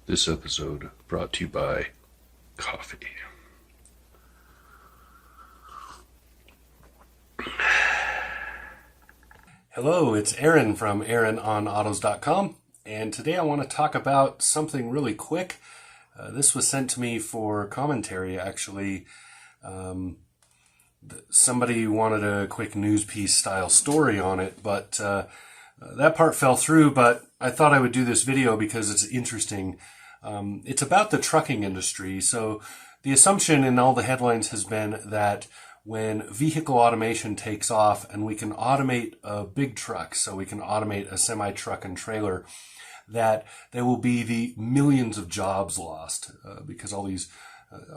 This episode brought to you by coffee. Hello, it's Aaron from AaronOnAutos.com, and today I want to talk about something really quick. This was sent to me for commentary, actually. Somebody wanted a quick news piece style story on it, but that part fell through, but I thought I would do this video because it's interesting. It's about the trucking industry. So the assumption in all the headlines has been that when vehicle automation takes off and we can automate a big truck, so we can automate a semi-truck and trailer, that there will be the millions of jobs lost because all these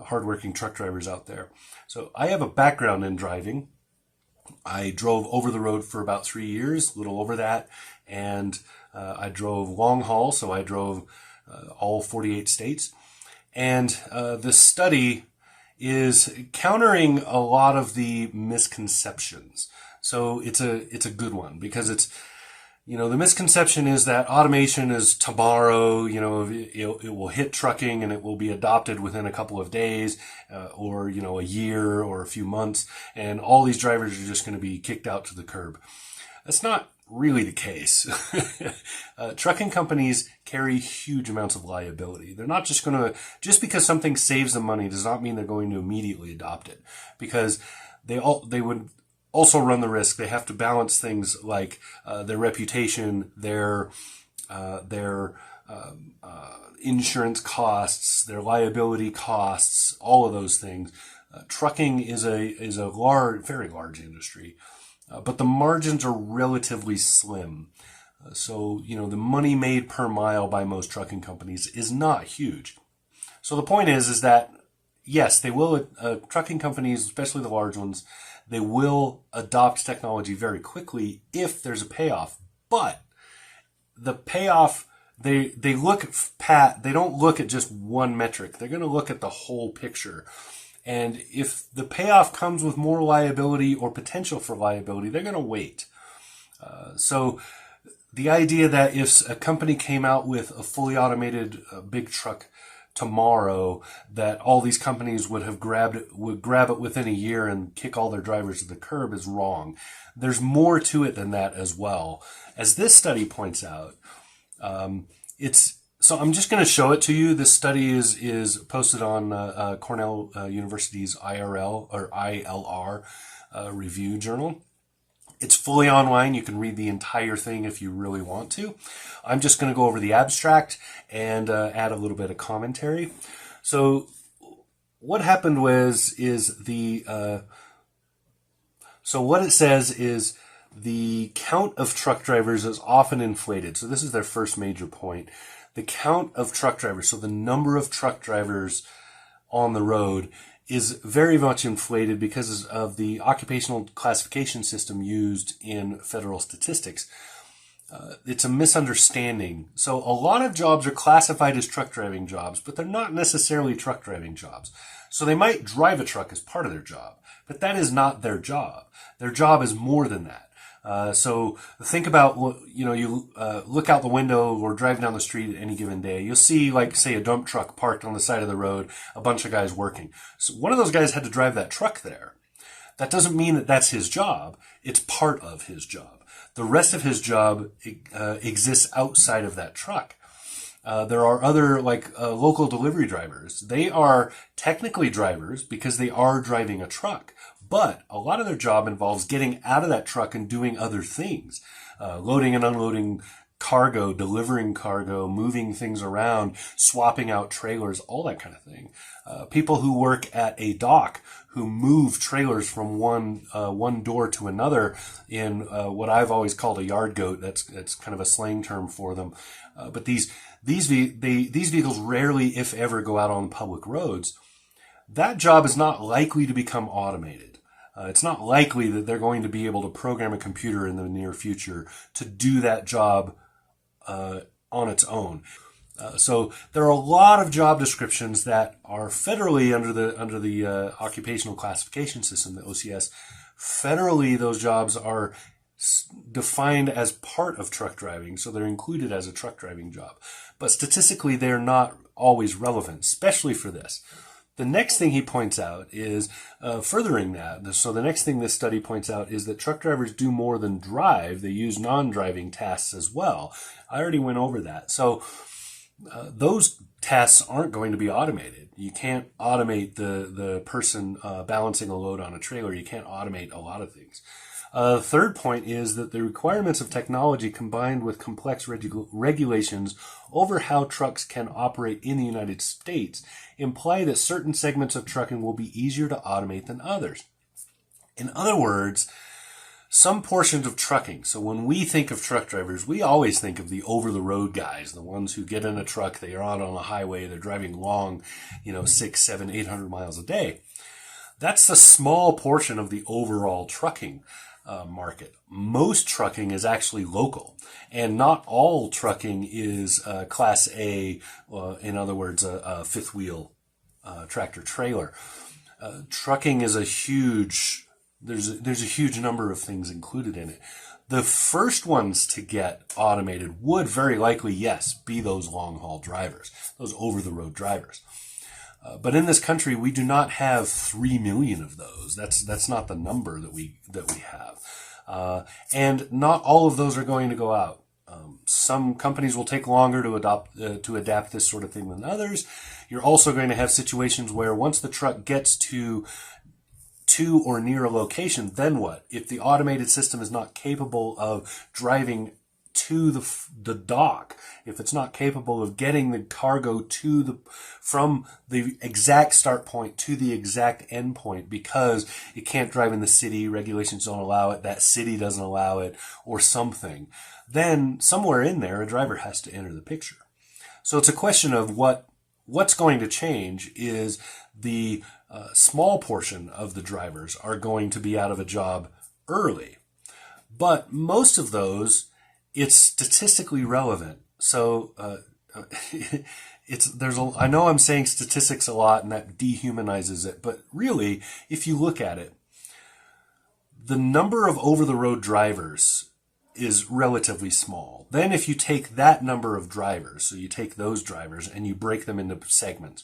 hardworking truck drivers out there. So I have a background in driving. I drove over the road for about 3 years, a little over that, and I drove long haul, so I drove all 48 states. And this study is countering a lot of the misconceptions. So it's a good one because the misconception is that automation is tomorrow, it will hit trucking and it will be adopted within a couple of days, or, a year or a few months, and all these drivers are just going to be kicked out to the curb. That's not really the case. Trucking companies carry huge amounts of liability. They're not just because something saves them money does not mean they're going to immediately adopt it, because they would also run the risk. They have to balance things like their reputation, their insurance costs, their liability costs, all of those things. Trucking is a very large industry. But the margins are relatively slim. So, the money made per mile by most trucking companies is not huge. So the point is that, yes, they will, trucking companies, especially the large ones, they will adopt technology very quickly if there's a payoff. But the payoff, they don't look at just one metric. They're going to look at the whole picture. And if the payoff comes with more liability or potential for liability, they're going to wait. So the idea that if a company came out with a fully automated big truck tomorrow, that all these companies would grab it within a year and kick all their drivers to the curb is wrong. There's more to it than that as well. As this study points out, so I'm just going to show it to you. This study is posted on Cornell University's ILR review journal. It's fully online. You can read the entire thing if you really want to. I'm just going to go over the abstract and add a little bit of commentary. So what happened so what it says is the count of truck drivers is often inflated. So this is their first major point. The count of truck drivers, so the number of truck drivers on the road, is very much inflated because of the occupational classification system used in federal statistics. It's a misunderstanding. So a lot of jobs are classified as truck driving jobs, but they're not necessarily truck driving jobs. So they might drive a truck as part of their job, but that is not their job. Their job is more than that. So think about, you look out the window or drive down the street at any given day. You'll see, say, a dump truck parked on the side of the road, a bunch of guys working. So one of those guys had to drive that truck there. That doesn't mean that that's his job. It's part of his job. The rest of his job exists outside of that truck. There are other, local delivery drivers. They are technically drivers because they are driving a truck. But a lot of their job involves getting out of that truck and doing other things. Loading and unloading cargo, delivering cargo, moving things around, swapping out trailers, all that kind of thing. People who work at a dock who move trailers from one door to another in what I've always called a yard goat. That's kind of a slang term for them. But these vehicles rarely, if ever, go out on public roads. That job is not likely to become automated. It's not likely that they're going to be able to program a computer in the near future to do that job on its own. So there are a lot of job descriptions that are federally under the occupational classification system, the OCS. Federally, those jobs are defined as part of truck driving, so they're included as a truck driving job. but statistically they're not always relevant, especially for this. The next thing he points out is furthering that. So the next thing this study points out is that truck drivers do more than drive. They use non-driving tasks as well. I already went over that. So those tasks aren't going to be automated. You can't automate the person balancing a load on a trailer. You can't automate a lot of things. The third point is that the requirements of technology combined with complex regulations over how trucks can operate in the United States imply that certain segments of trucking will be easier to automate than others. In other words, some portions of trucking. So when we think of truck drivers, we always think of the over-the-road guys, the ones who get in a truck, they are out on a highway, they're driving long, 6, 7, 800 miles a day. That's a small portion of the overall trucking market. Most trucking is actually local, and not all trucking is Class A, in other words, a fifth wheel tractor trailer. Trucking is there's a huge number of things included in it. The first ones to get automated would very likely, yes, be those long haul drivers, those over the road drivers. But in this country, we do not have 3 million of those. That's not the number that we have. And not all of those are going to go out. Some companies will take longer to adapt this sort of thing than others. You're also going to have situations where once the truck gets to or near a location, then what? If the automated system is not capable of driving to the dock, if it's not capable of getting the cargo from the exact start point to the exact end point because it can't drive in the city, regulations don't allow it, that city doesn't allow it, or something, then somewhere in there a driver has to enter the picture. So it's a question of what's going to change is the small portion of the drivers are going to be out of a job early. But most of those, it's statistically relevant. So I know I'm saying statistics a lot and that dehumanizes it, but really, if you look at it, the number of over-the-road drivers is relatively small. Then if you take that number of drivers, so you take those drivers and you break them into segments,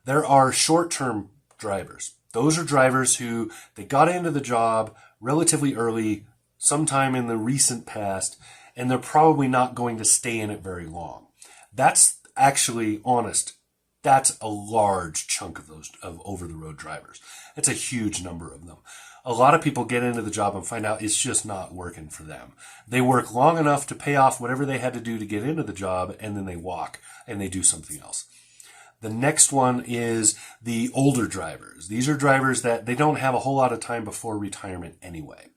there are short-term drivers. Those are drivers who they got into the job relatively early, sometime in the recent past, and they're probably not going to stay in it very long. That's actually honest. That's a large chunk of those of over-the-road drivers. It's a huge number of them. A lot of people get into the job and find out it's just not working for them. They work long enough to pay off whatever they had to do to get into the job, and then they walk and they do something else. The next one is the older drivers. These are drivers that they don't have a whole lot of time before retirement anyway.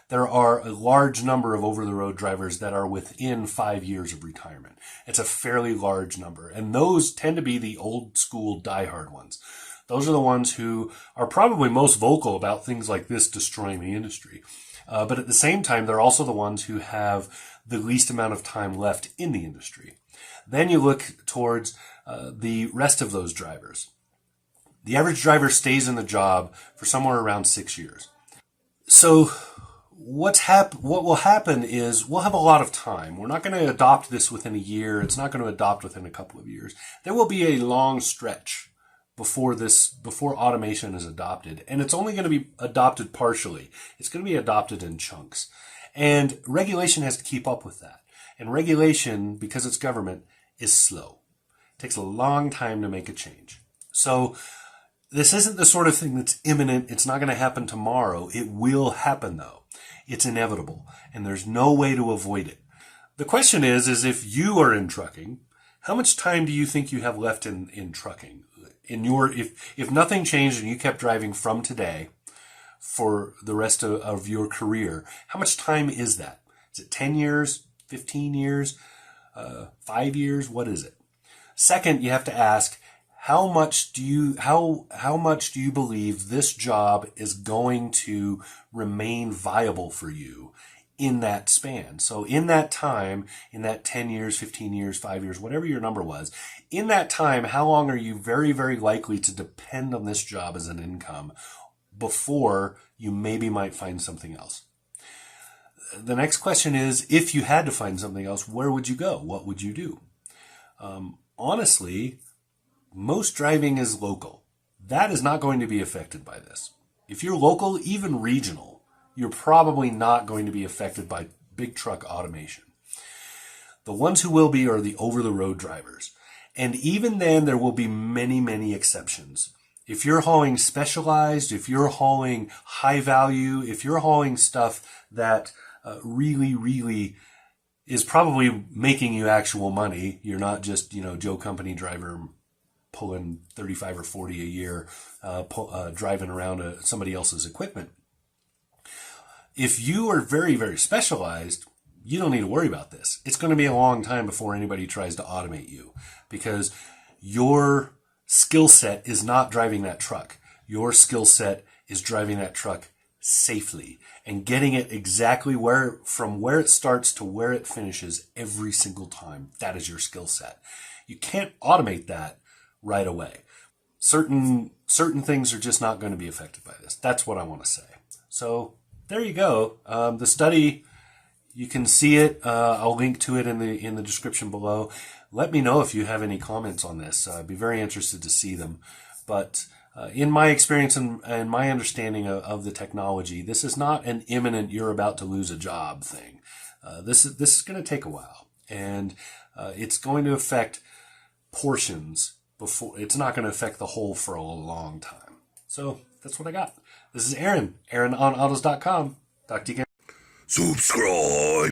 There are a large number of over-the-road drivers that are within 5 years of retirement. It's a fairly large number, and those tend to be the old school diehard ones. Those are the ones who are probably most vocal about things like this destroying the industry. But at the same time, they're also the ones who have the least amount of time left in the industry. Then you look towards the rest of those drivers. The average driver stays in the job for somewhere around 6 years. So what will happen is we'll have a lot of time. We're not going to adopt this within a year. It's not going to adopt within a couple of years. There will be a long stretch before automation is adopted, and it's only going to be adopted partially. It's going to be adopted in chunks, and regulation has to keep up with that. And regulation, because it's government, is slow. It takes a long time to make a change. So this isn't the sort of thing that's imminent. It's not going to happen tomorrow. It will happen though. It's inevitable, and there's no way to avoid it. The question is if you are in trucking, how much time do you think you have left in trucking? If nothing changed and you kept driving from today for the rest of your career, how much time is that? Is it 10 years, 15 years, 5 years? What is it? Second, you have to ask, how much do you believe this job is going to remain viable for you in that span? So in that time, in that 10 years, 15 years, 5 years, whatever your number was, in that time, how long are you very, very likely to depend on this job as an income before you maybe might find something else? The next question is, if you had to find something else, where would you go? What would you do? Honestly, most driving is local. That is not going to be affected by this. If you're local, even regional, you're probably not going to be affected by big truck automation. The ones who will be are the over-the-road drivers. And even then, there will be many, many exceptions. If you're hauling specialized, if you're hauling high value, if you're hauling stuff that really is probably making you actual money, you're not just, Joe Company driver pulling 35 or 40 a year, driving around somebody else's equipment. If you are very, very specialized, you don't need to worry about this. It's going to be a long time before anybody tries to automate you because your skill set is not driving that truck. Your skill set is driving that truck safely and getting it exactly from where it starts to where it finishes every single time. That is your skill set. You can't automate that right away. Certain things are just not going to be affected by this. That's what I want to say. So there you go. The study, you can see it. I'll link to it in the description below. Let me know if you have any comments on this. I'd be very interested to see them. But in my experience and my understanding of the technology, this is not an imminent you're about to lose a job thing. This is going to take a while, and it's going to affect portions before. It's not going to affect the whole for a long time. So that's what I got. This is Aaron, AaronOnAutos.com. Talk to you again. Subscribe.